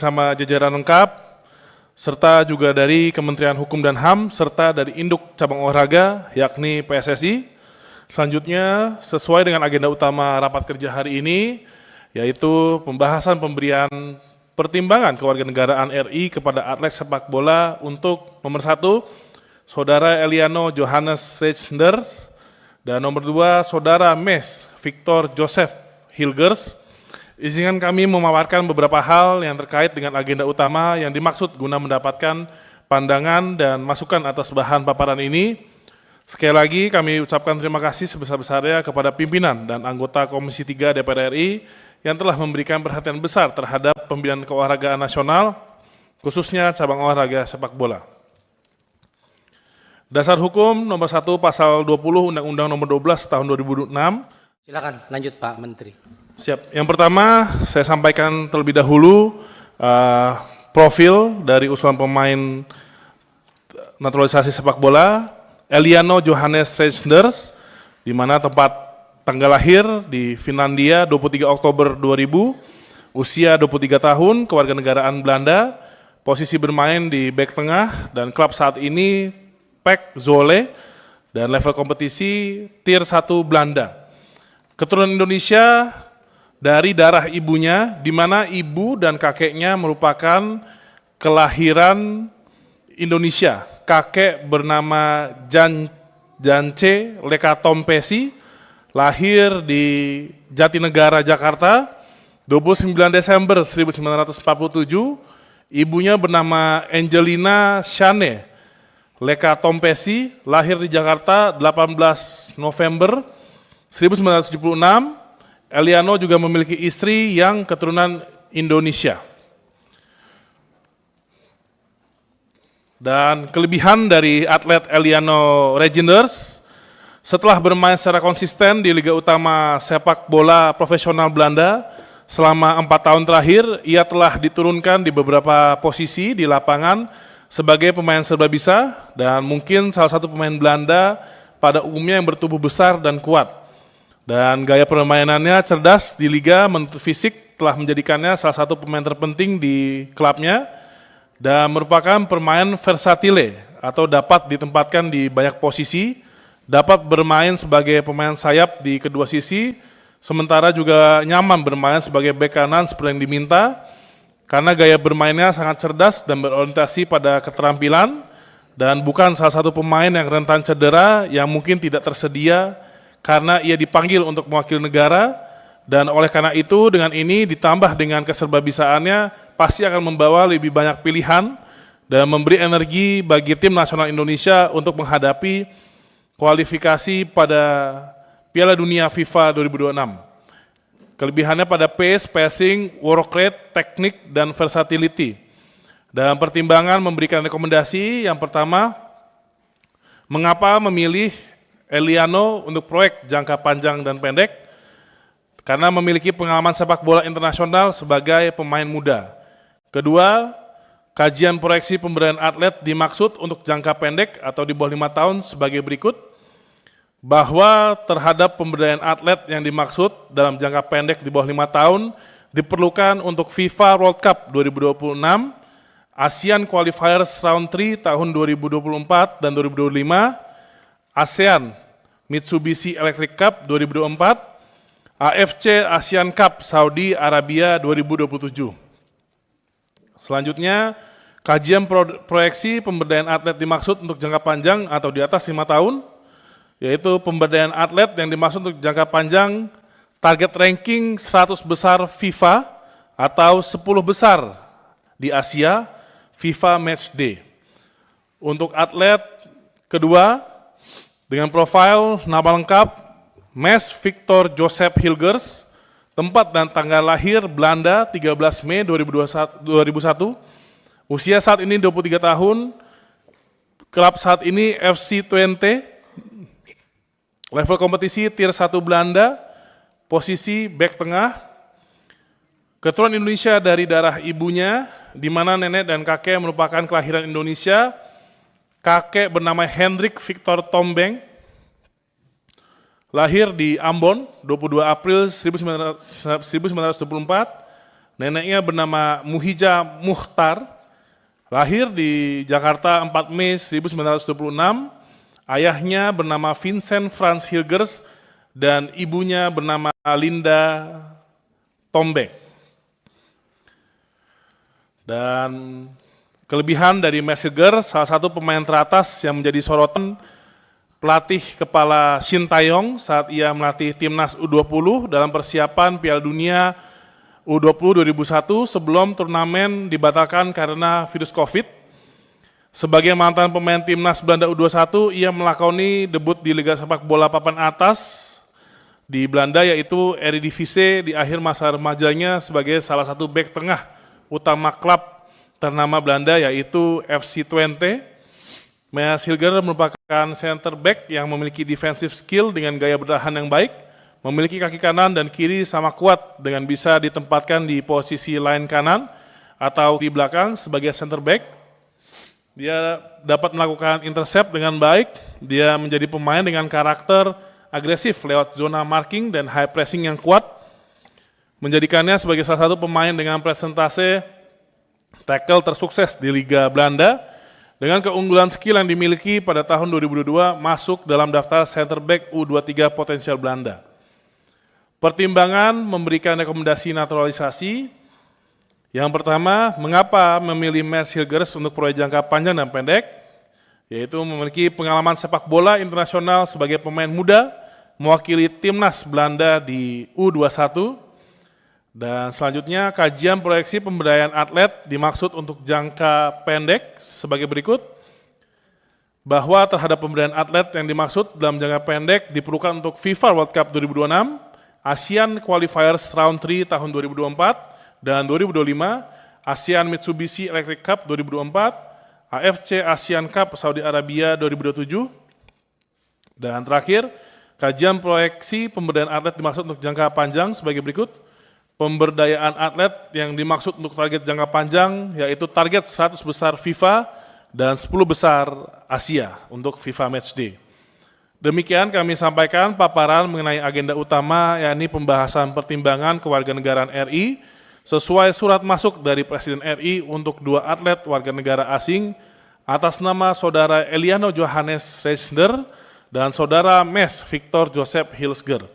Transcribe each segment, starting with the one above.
sama jajaran lengkap, serta juga dari Kementerian Hukum dan HAM, serta dari Induk Cabang Olahraga, yakni PSSI. Selanjutnya, sesuai dengan agenda utama rapat kerja hari ini, yaitu pembahasan pemberian pertimbangan kewarganegaraan RI kepada atlet sepak bola untuk nomor 1, Saudara Eliano Johannes Reijnders, dan nomor 2, Saudara Mes Victor Joseph Hilgers. Izinkan kami memaparkan beberapa hal yang terkait dengan agenda utama yang dimaksud guna mendapatkan pandangan dan masukan atas bahan paparan ini. Sekali lagi kami ucapkan terima kasih sebesar-besarnya kepada pimpinan dan anggota Komisi 3 DPR RI yang telah memberikan perhatian besar terhadap pembinaan keolahragaan nasional, khususnya cabang olahraga sepak bola. Dasar hukum nomor 1 pasal 20 Undang-Undang nomor 12 tahun 2006. Silakan lanjut Pak Menteri. Siap. Yang pertama saya sampaikan terlebih dahulu profil dari usulan pemain naturalisasi sepak bola Eliano Johannes Reijnders, di mana tempat tanggal lahir di Finlandia 23 Oktober 2000, usia 23 tahun, kewarganegaraan Belanda, posisi bermain di bek tengah dan klub saat ini PEC Zwolle dan level kompetisi Tier 1 Belanda. Keturunan Indonesia dari darah ibunya, di mana ibu dan kakeknya merupakan kelahiran Indonesia. Kakek bernama Jance Lekatompesi, lahir di Jatinegara, Jakarta, 29 Desember 1947. Ibunya bernama Angelina Shane Lekatompesi, lahir di Jakarta, 18 November 1976. Eliano juga memiliki istri yang keturunan Indonesia. Dan kelebihan dari atlet Eliano Reijnders, setelah bermain secara konsisten di Liga Utama Sepak Bola Profesional Belanda selama 4 tahun terakhir, ia telah diturunkan di beberapa posisi di lapangan sebagai pemain serbabisa dan mungkin salah satu pemain Belanda pada umumnya yang bertubuh besar dan kuat. Dan gaya permainannya cerdas di liga, menuntut fisik telah menjadikannya salah satu pemain terpenting di klubnya dan merupakan pemain versatile atau dapat ditempatkan di banyak posisi, dapat bermain sebagai pemain sayap di kedua sisi, sementara juga nyaman bermain sebagai bek kanan seperti yang diminta karena gaya bermainnya sangat cerdas dan berorientasi pada keterampilan dan bukan salah satu pemain yang rentan cedera yang mungkin tidak tersedia karena ia dipanggil untuk mewakili negara, dan oleh karena itu dengan ini ditambah dengan keserbabisaannya pasti akan membawa lebih banyak pilihan dan memberi energi bagi tim nasional Indonesia untuk menghadapi kualifikasi pada Piala Dunia FIFA 2026. Kelebihannya pada pace, passing, work rate, teknik, dan versatility. Dan pertimbangan memberikan rekomendasi yang pertama, mengapa memilih Eliano untuk proyek jangka panjang dan pendek? Karena memiliki pengalaman sepak bola internasional sebagai pemain muda. Kedua, kajian proyeksi pemberdayaan atlet dimaksud untuk jangka pendek atau di bawah 5 tahun sebagai berikut, bahwa terhadap pemberdayaan atlet yang dimaksud dalam jangka pendek di bawah 5 tahun diperlukan untuk FIFA World Cup 2026, ASEAN Qualifiers Round 3 tahun 2024 dan 2025, ASEAN Mitsubishi Electric Cup 2024, AFC Asian Cup Saudi Arabia 2027. Selanjutnya, kajian proyeksi pemberdayaan atlet dimaksud untuk jangka panjang atau di atas 5 tahun, yaitu pemberdayaan atlet yang dimaksud untuk jangka panjang, target ranking 100 besar FIFA atau 10 besar di Asia, FIFA Match Day. Untuk atlet kedua, dengan profil nama lengkap Mes Victor Joseph Hilgers, tempat dan tanggal lahir Belanda 13 Mei 2001, usia saat ini 23 tahun, klub saat ini FC Twente, level kompetisi Tier 1 Belanda, posisi bek tengah, keturunan Indonesia dari darah ibunya, di mana nenek dan kakek merupakan kelahiran Indonesia. Kakek bernama Hendrik Victor Tombeng, lahir di Ambon 22 April 1924, Neneknya bernama Muhija Muhtar, lahir di Jakarta 4 Mei 1926. Ayahnya bernama Vincent Franz Hilgers dan ibunya bernama Linda Tombek. Dan kelebihan dari Mes Hilgers, salah satu pemain teratas yang menjadi sorotan pelatih kepala Shin Tae-yong saat ia melatih timnas U20 dalam persiapan Piala Dunia U20 2001 sebelum turnamen dibatalkan karena virus COVID. Sebagai mantan pemain timnas Belanda U21, ia melakoni debut di Liga Sepak Bola Papan Atas di Belanda yaitu Eredivisie di akhir masa remajanya sebagai salah satu bek tengah utama klub ternama Belanda yaitu FC Twente. Mes Hilgers merupakan center back yang memiliki defensive skill dengan gaya bertahan yang baik, memiliki kaki kanan dan kiri sama kuat dengan bisa ditempatkan di posisi line kanan atau di belakang sebagai center back. Dia dapat melakukan intercept dengan baik, dia menjadi pemain dengan karakter agresif lewat zona marking dan high pressing yang kuat, menjadikannya sebagai salah satu pemain dengan presentase tackle tersukses di Liga Belanda. Dengan keunggulan skill yang dimiliki pada tahun 2022 masuk dalam daftar center back U23 potensial Belanda. Pertimbangan memberikan rekomendasi naturalisasi. Yang pertama, mengapa memilih Mes Hilgers untuk proyek jangka panjang dan pendek? Yaitu memiliki pengalaman sepak bola internasional sebagai pemain muda, mewakili timnas Belanda di U21. Dan selanjutnya kajian proyeksi pemberdayaan atlet dimaksud untuk jangka pendek sebagai berikut. Bahwa terhadap pemberdayaan atlet yang dimaksud dalam jangka pendek diperlukan untuk FIFA World Cup 2026, ASEAN Qualifiers Round 3 tahun 2024 dan 2025, ASEAN Mitsubishi Electric Cup 2024, AFC ASEAN Cup Saudi Arabia 2027. Dan terakhir, kajian proyeksi pemberdayaan atlet dimaksud untuk jangka panjang sebagai berikut. Pemberdayaan atlet yang dimaksud untuk target jangka panjang yaitu target 100 besar FIFA dan 10 besar Asia untuk FIFA Matchday. Demikian kami sampaikan paparan mengenai agenda utama yakni pembahasan pertimbangan kewarganegaraan RI sesuai surat masuk dari Presiden RI untuk 2 atlet warga negara asing atas nama Saudara Eliano Johannes Reisner dan Saudara Mes Victor Joseph Hilsger.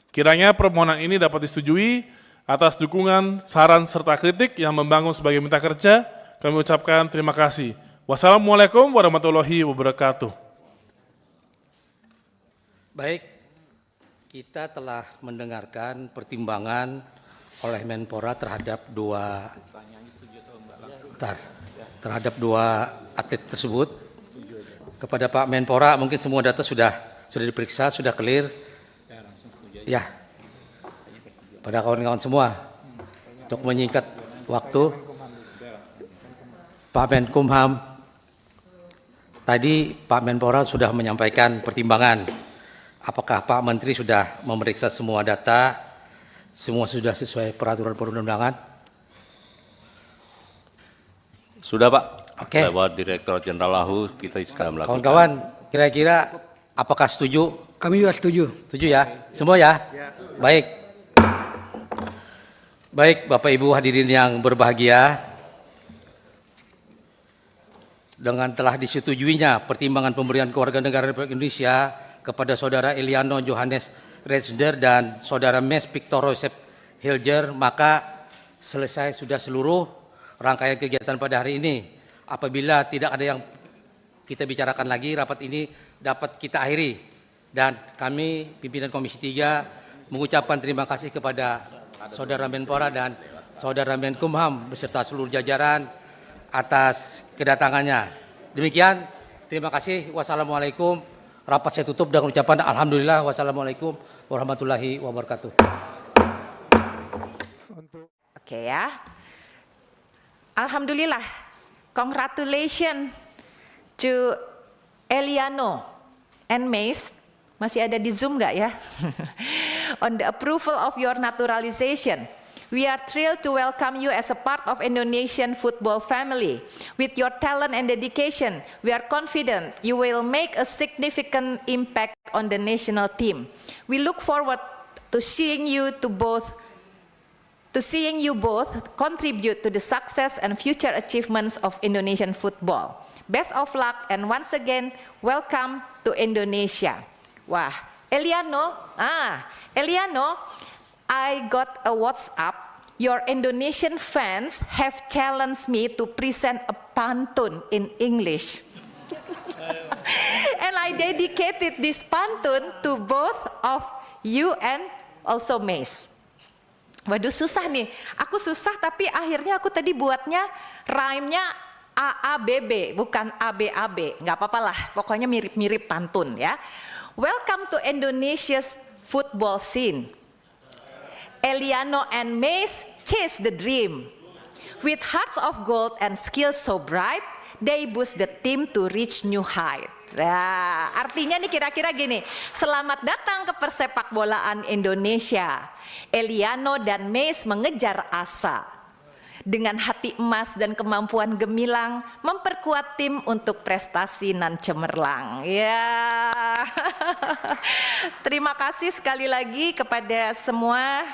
Kiranya permohonan ini dapat disetujui. Atas dukungan, saran, serta kritik yang membangun sebagai mitra kerja, kami ucapkan terima kasih. Wassalamualaikum warahmatullahi wabarakatuh. Baik, kita telah mendengarkan pertimbangan oleh Menpora terhadap dua atlet tersebut. Kepada Pak Menpora, mungkin semua data sudah diperiksa, sudah clear. Ya. Pada kawan-kawan semua, untuk menyingkat waktu, Pak Menkumham, tadi Pak Menpora sudah menyampaikan pertimbangan. Apakah Pak Menteri sudah memeriksa semua data, semua sudah sesuai peraturan perundang-undangan? Sudah Pak, Oke. lewat Direktorat Jenderal Lahu kita sekarang melakukan. Kawan-kawan, kira-kira apakah setuju? Kami juga setuju. Setuju ya? Semua ya? Baik. Baik, Bapak Ibu hadirin yang berbahagia, dengan telah disetujuinya pertimbangan pemberian kewarganegaraan Republik Indonesia kepada Saudara Eliano Johannes Reisner dan Saudara Mes Victor Joseph Hilger, maka selesai sudah seluruh rangkaian kegiatan pada hari ini. Apabila tidak ada yang kita bicarakan lagi, rapat ini dapat kita akhiri. Dan kami, pimpinan Komisi 3, mengucapkan terima kasih kepada Saudara Menpora dan Saudara Menkumham beserta seluruh jajaran atas kedatangannya. Demikian, terima kasih. Wassalamualaikum. Rapat saya tutup dengan ucapan alhamdulillah. Wassalamualaikum warahmatullahi wabarakatuh. Oke ya. Alhamdulillah. Congratulations to Eliano and Mes. Masih ada di Zoom nggak ya? On the approval of your naturalization. We are thrilled to welcome you as a part of Indonesian football family. With your talent and dedication, we are confident you will make a significant impact on the national team. We look forward to seeing you to seeing you both contribute to the success and future achievements of Indonesian football. Best of luck and once again, welcome to Indonesia. Wah, Eliano, I got a WhatsApp. Your Indonesian fans have challenged me to present a pantun in English. And I dedicated this pantun to both of you and also Mace. Waduh, susah nih. Aku susah tapi akhirnya aku tadi buatnya rhyme-nya AABB, bukan ABAB. Nggak apa-apa lah, pokoknya mirip-mirip pantun ya. Welcome to Indonesia's football scene. Eliano and Mace chase the dream. With hearts of gold and skills so bright, they boost the team to reach new height. Ya, artinya nih kira-kira gini, selamat datang ke persepak bolaan Indonesia. Eliano dan Mace mengejar asa. Dengan hati emas dan kemampuan gemilang, memperkuat tim untuk prestasi nan cemerlang. Ya, terima kasih sekali lagi kepada semua.